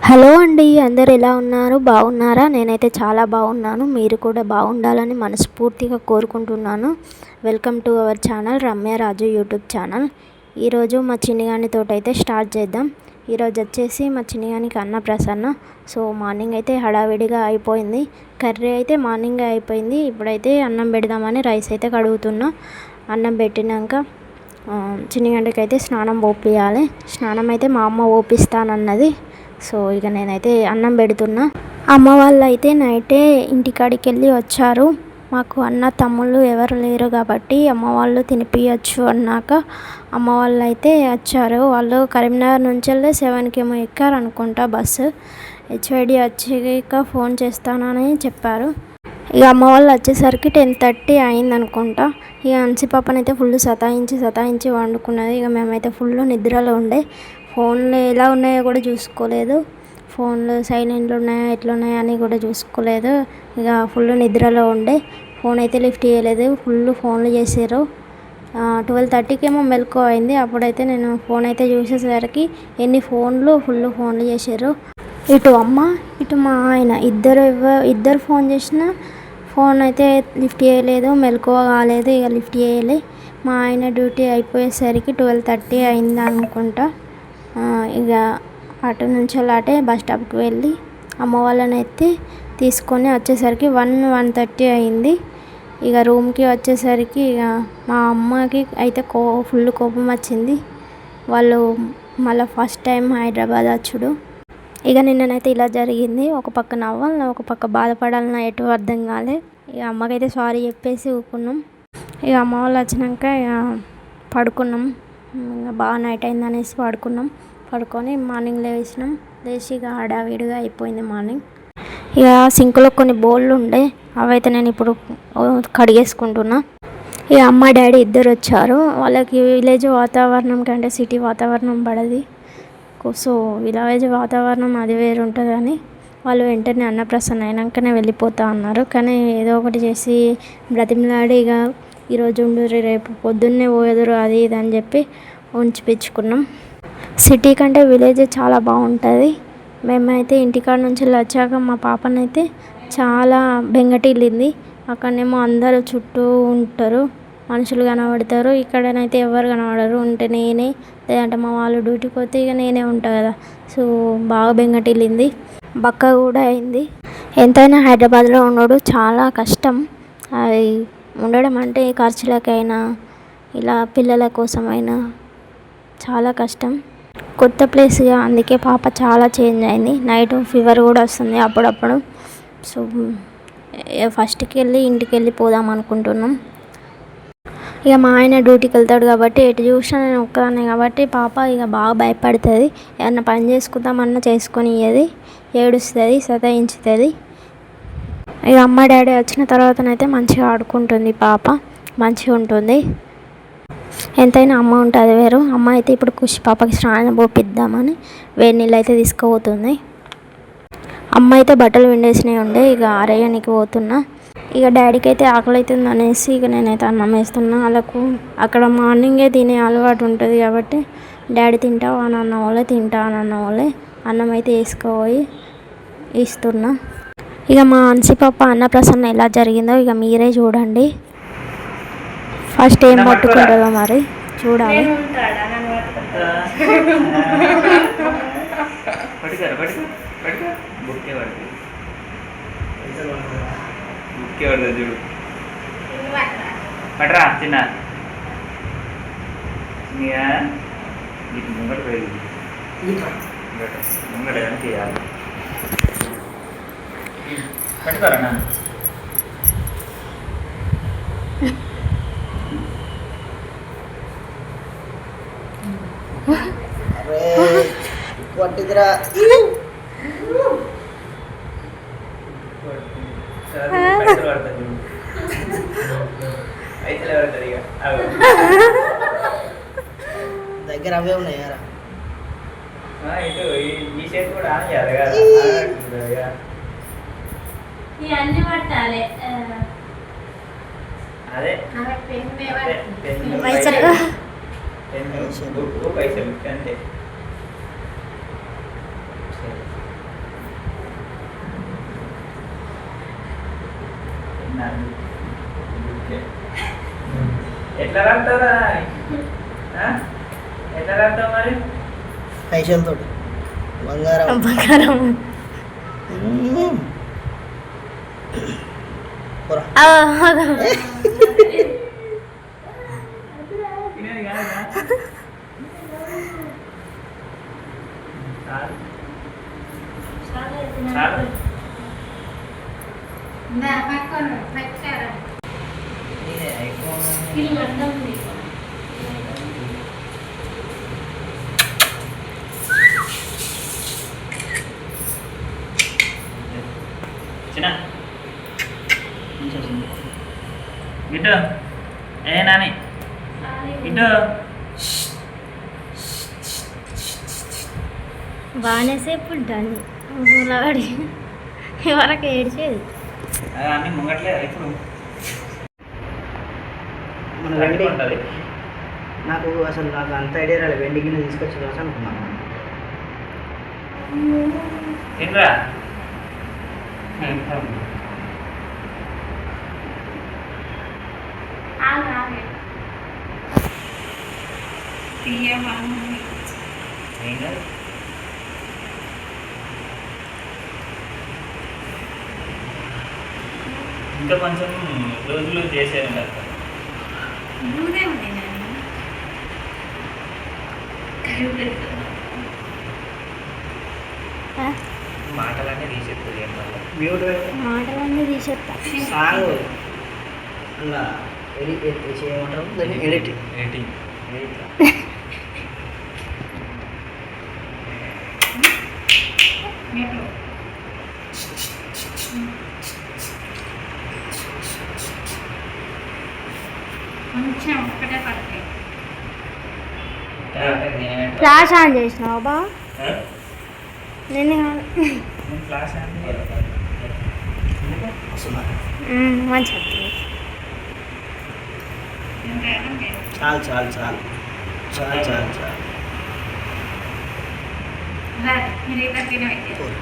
Hello అండి, అందరు ఎలా ఉన్నారు? బాగున్నారా? నేనైతే చాలా బాగున్నాను. మీరు కూడా బాగుండాలని మనస్ఫూర్తిగా కోరుకుంటున్నాను. Welcome to our channel Ramya Raju YouTube channel. ఈరోజు మా చిన్నగానితో అయితే స్టార్ట్ చేద్దాం. ఈరోజు వచ్చేసి మా చిన్నగానికి అన్నప్రసన్న. సో మార్నింగ్ అయితే హడావిడిగా అయిపోయింది. కర్రీ అయితే మార్నింగే అయిపోయింది. ఇప్పుడైతే అన్నం పెడదామని రైస్ అయితే కడుగుతున్నా. అన్నం పెట్టినాక చిన్నగంటకి అయితే స్నానం పోపియాలి. స్నానం అయితే మా అమ్మ పోపిస్తానన్నది. సో ఇక నేనైతే అన్నం పెడుతున్నా. అమ్మ వాళ్ళు అయితే నైటే ఇంటికాడికి వెళ్ళి వచ్చారు. మాకు అన్న తమ్ముళ్ళు ఎవరు లేరు కాబట్టి అమ్మ వాళ్ళు తినిపించచ్చు అన్నాక అమ్మ వాళ్ళు అయితే వచ్చారు. వాళ్ళు కరీంనగర్ నుంచి వెళ్ళి 7కి ఏమో ఎక్కారు అనుకుంటా బస్సు. హెచ్వైడి వచ్చాక ఫోన్ చేస్తానని చెప్పారు. ఇక అమ్మ వాళ్ళు వచ్చేసరికి 10:30 అయింది అనుకుంటా. ఇక అన్సి పాపనైతే ఫుల్ సతాయించి వండుకున్నది. ఇక మేమైతే ఫుల్ నిద్రలో ఉండే. ఫోన్లు ఎలా ఉన్నాయో కూడా చూసుకోలేదు. ఫోన్లు సైలెంట్లో ఉన్నాయా ఎట్లున్నాయా అని కూడా చూసుకోలేదు. ఇక ఫుల్ నిద్రలో ఉండే. ఫోన్ అయితే లిఫ్ట్ చేయలేదు. ఫుల్ ఫోన్లు చేసారు. 12:30కి ఏమో మెలకువ అయింది. అప్పుడైతే నేను ఫోన్ అయితే చూసేసరికి ఫుల్ ఫోన్లు చేసారు. ఇటు అమ్మ ఇటు మా ఆయన ఇద్దరు ఫోన్ చేసినా ఫోన్ అయితే లిఫ్ట్ చేయలేదు. మెలకువ కాలేదు. ఇక లిఫ్ట్ చేయలే. మా ఆయన డ్యూటీ అయిపోయేసరికి 12:30 అయింది అనుకుంటా. ఇక అటు నుంచి అలాంటి బస్ స్టాప్కి వెళ్ళి అమ్మ వాళ్ళని అయితే తీసుకొని వచ్చేసరికి 1:30 అయింది. ఇక రూమ్కి వచ్చేసరికి ఇక మా అమ్మకి అయితే ఫుల్ కోపం వచ్చింది. వాళ్ళు మళ్ళీ ఫస్ట్ టైం హైదరాబాద్ వచ్చుడు. ఇక నిన్ననైతే ఇలా జరిగింది. ఒక పక్క నవ్వాలి, ఒక పక్క బాధపడాలన్న ఎటు అర్థం కాలే. ఇక అమ్మకైతే సారీ చెప్పేసి ఊకున్నాం. ఇక అమ్మ వాళ్ళు వచ్చినాక ఇక పడుకున్నాం. బాగా నైట్ అయింది అనేసి పడుకొని మార్నింగ్ లేచి ఇక హడావిడిగా అయిపోయింది మార్నింగ్. ఇక సింక్లో కొన్ని బౌళ్ళు ఉండే, అవైతే నేను ఇప్పుడు కడిగేసుకుంటున్నా. ఇక అమ్మ డాడీ ఇద్దరు వచ్చారు. వాళ్ళకి విలేజ్ వాతావరణం కంటే సిటీ వాతావరణం పడది. సో విలేజ్ వాతావరణం అది వేరు ఉంటుందని వాళ్ళు వెంటనే అన్నప్రసన్న అయినాకనే వెళ్ళిపోతా అన్నారు. కానీ ఏదో ఒకటి చేసి బ్రతిమలాడి ఇక ఈరోజు ఉండుర్రి రేపు పొద్దున్నే పోదురు అది ఇది అని చెప్పి ఉంచిపించుకున్నాం. సిటీ కంటే విలేజ్ చాలా బాగుంటుంది. మేమైతే ఇంటికాడ నుంచి వచ్చాక మా పాపనైతే చాలా బెంగటిల్లింది. అక్కడనేమో అందరూ చుట్టూ ఉంటారు, మనుషులు కనబడతారు. ఇక్కడనైతే ఎవరు కనబడరు. ఉంటే నేనే, లేదంటే మా వాళ్ళు డ్యూటీకి పోతే ఇక నేనే ఉంటాను కదా. సో బాగా బెంగటిల్లింది, బక్క కూడా అయింది. ఎంతైనా హైదరాబాద్లో ఉండడం చాలా కష్టం. అది ఉండడం అంటే ఖర్చులకైనా ఇలా పిల్లల కోసమైనా చాలా కష్టం. కొత్త ప్లేస్గా అందుకే పాప చాలా చేంజ్ అయింది. నైట్ ఫీవర్ కూడా వస్తుంది అప్పుడప్పుడు. సో ఫస్ట్కి వెళ్ళి ఇంటికి వెళ్ళిపోదాం అనుకుంటున్నాం. ఇక మా ఆయన డ్యూటీకి వెళ్తాడు కాబట్టి ఎటు చూసినా నేను ఒక్కదాన్నే కాబట్టి పాప ఇక బాగా భయపడుతుంది. ఏమన్నా పని చేసుకుందామన్నా చేసుకొని ఇయ్యది, ఏడుస్తుంది, సతాయించుతుంది. ఇక అమ్మ డాడీ వచ్చిన తర్వాతనైతే మంచిగా ఆడుకుంటుంది పాప, మంచిగా ఉంటుంది. ఎంతైనా అమ్మ ఉంటుంది వేరు. అమ్మ అయితే ఇప్పుడు పాపకి స్నానం పోపిద్దామని వేడి నీళ్ళు అయితే తీసుకుపోతుంది. అమ్మ అయితే బట్టలు విండేసినవి ఉండే, ఇక ఆరేయనికి పోతున్నా. ఇక డాడీకి అయితే ఆకలి అవుతుంది అనేసి ఇక నేనైతే అన్నం వేస్తున్నా. వాళ్ళకు అక్కడ మార్నింగే తినే అలవాటు ఉంటుంది కాబట్టి డాడీ తింటావా అని అన్న వాళ్ళే అన్నం అయితే వేసుకోపోయి ఇస్తున్నా. ఇక మా అన్సి పాప అన్నప్రసన్న ఎలా జరిగిందో ఇక మీరే చూడండి. ఫస్ట్ ఏం పట్టుకుంటుందో మరి చూడాలి. పట్రా చిన్న ముంగట పెడతారా పట్టిదిరా దగ్గర అవే ఉన్నాయారా ఈ చేతి కూడా అన్ని పట్టాలి. అదే పైసలు పైసలు అంతే. ఎట్లా రాస్తారా ఎట్లా రాస్తావు మరి పైసలతో బంగారం బంగారం పోరా. తినేది కాదా చాలు ఇదే ఎక్కువ చిన్న ఇటు ఏ నాని ఇటు బాగానే సేపు ఉంటాను గులాడి వరకు ఏడ్చేది అన్నీ ముంగట్లే ఇప్పుడు మన వెండి ఉంటుంది నాకు అంత ఐడియా రాలేదు. వెండి గిన్నె తీసుకొచ్చి రాసి అనుకున్నాను. తినరా ఏం కాదు ఇంకా కొంచెం రోజులు చేసేది కదా మాటలన్నీ తీసేస్తుంది ఏం వల్ల మ్యూట్ మాటలన్నీ తీసేస్తా సాంగ్ అలా చేయమంటారు దాన్ని ఎడిట్. ఎడిటింగ్ ఫ్లాష్ ఆన్ చేసినావు బా నేను క్లాస్ మంచిగా చాలు చాలు చాలు చాలు చాలు చాలు పోరా.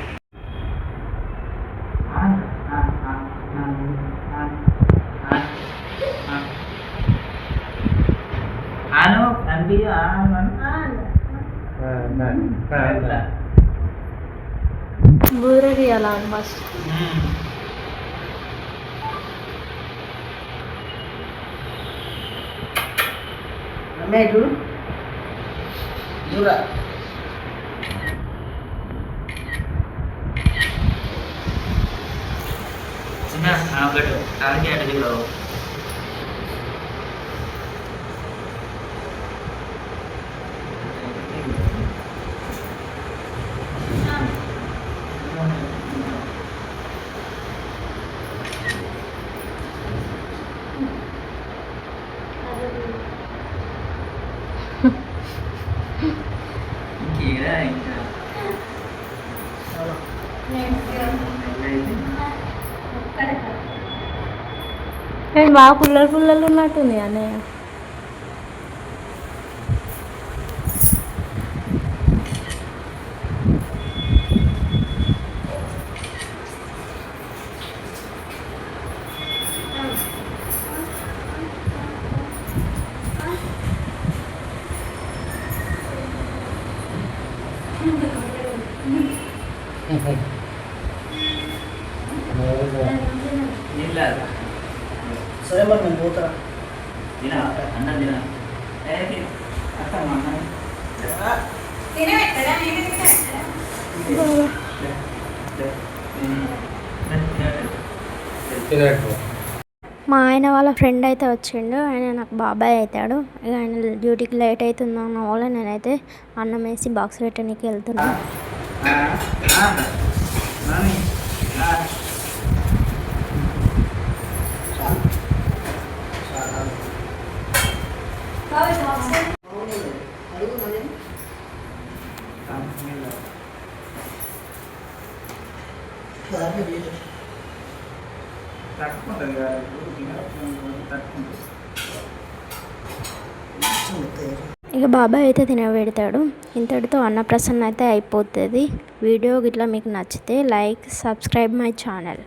ఆను అండి బూర తీయాలా ఫస్ట్ అమ్మాయి చూడు చూడా చిన్న ఒకటి కాలికి అటు చూడు ఇంకేదా ఇంకా బాగా పుల్లలు పుల్లలు ఉన్నట్టుంది అన్నయ్య. సరే మరి నేను పోతా. తినా అన్నం తినా మా ఆయన వాళ్ళ ఫ్రెండ్ అయితే వచ్చిండు. ఆయన నాకు బాబాయ్ అవుతాడు. ఇక ఆయన డ్యూటీకి లేట్ అవుతుంది అన్న వల్ల నేనైతే అన్నం వేసి బాక్స్ పెట్టడానికి వెళ్తున్నాను. తట్టుకుంటుంది కదా తట్టుకుంటుంది. ఇక బాబాయ్ అయితే తినబెడతాడు. ఇంతటితో అన్నప్రసన్న అయితే అయిపోతుంది. వీడియో గిట్లా మీకు నచ్చితే లైక్ సబ్స్క్రైబ్ మై ఛానల్.